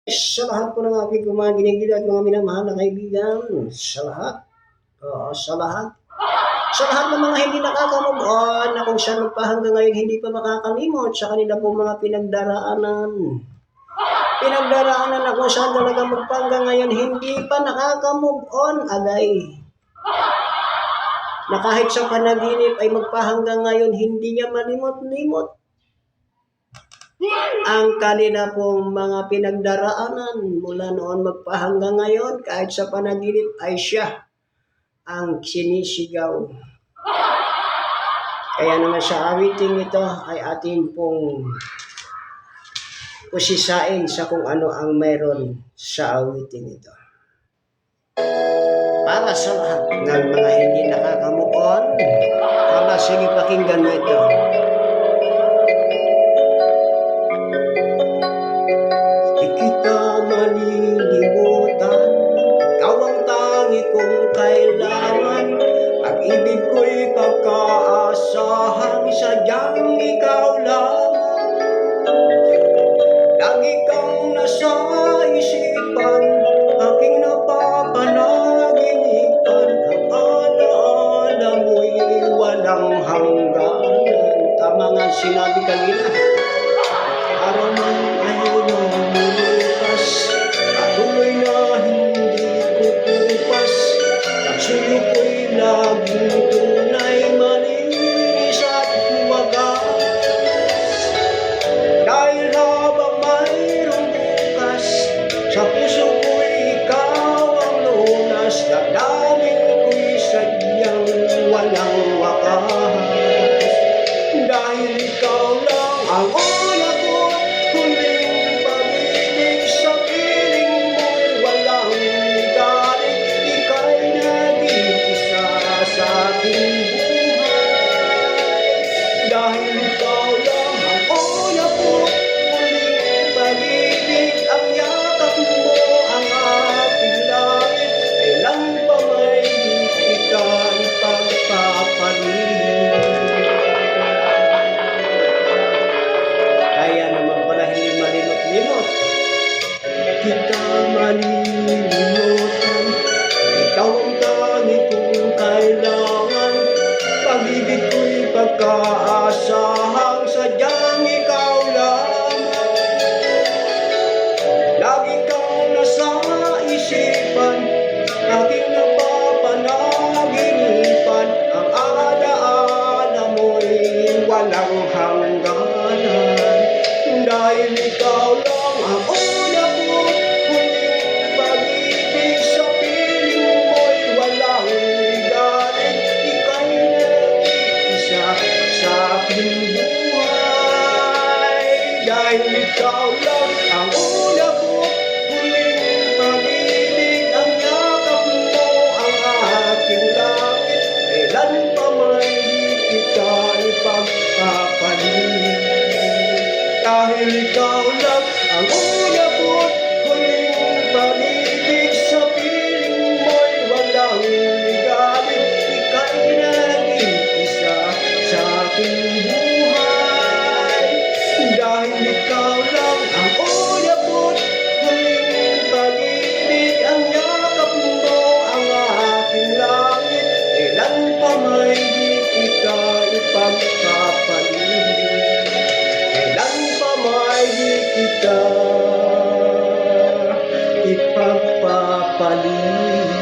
Sa lahat po ng aking mga ginigil at mga minamahal na kaibigan, sa lahat, sa lahat, sa lahat ng mga hindi nakaka-move on na kung saan pa hanggang ngayon hindi pa makakalimot sa kanila po mga pinagdaraanan. Pinagdaraanan na kung saan talaga magpanggang ngayon hindi pa nakaka-move on agay. Na kahit sa panaginip ay magpahanggang ngayon hindi niya malimot-limot ang kanila pong mga pinagdaraanan mula noon magpahanggang ngayon kahit sa panaginip ay siya ang sinisigaw. Kaya naman sa awiting ito ay atin pong usisain sa kung ano ang meron sa awiting ito. Para sa lahat ng mga hindi nakaka-move on, sige pakinggan mo ito. Di kita malilimutan, ikaw ang tangi kong kailangan. Pag-ibig ko'y pagkaasahan, sadyang ikaw lamang. Lagi kang nasa isipan, aking napapanaginipan. Ang alaala mo'y walang hangganan. Tama nga sinabi kanina. Araw man ay lumulupas, patuloy na hindi kukupas. Pagsuyo ko'y laging tunay, malinis at wagas. Dahil habang mayroong bukas, sa puso ko'y ikaw ang lunas. Damdamin ko'y sadyang walang wakas. Dahil ikaw lang ang una ko, huling pag-ibig sa piling mo'y walang galit. Ika'y nag-iisa sa aking buhay. Dahil ikaw lang ang una ko, huling pag-ibig, ang yakap mo ang aking langit. Kailan pa may di kita ipagpapalit. Kaya naman pala hindi malimot-limot. Kita malilimutan, ikaw ang tangi kong kailangan. Pag-ibig ko'y pagkaasahang, sadyang ikaw lamang. Lagi kang nasa isipan, aking napapanaginipan. Ang alaala mo'y walang hangganan. Dahil ikaw lang ang una ko, huling pag-ibig sa piling mo'y walang galit. Ika'y nag-iisa sa aking buhay. Dahil ikaw lang ang una ko, huling pag-ibig, ang yakap mo ang aking langit. Kailan pa may di kita ipagpapalit. Dahil ikaw lang ang una ko, huling pag-ibig sa piling mo'y walang galit. Ika'y nag-iisa sa aking buhay. Dahil ikaw lang ang una ko, huling pag-ibig, ang yakap mo ang aking langit. Kailan pa may di kita ipagpapalit. Kailan pa may di kita ipagpapalit.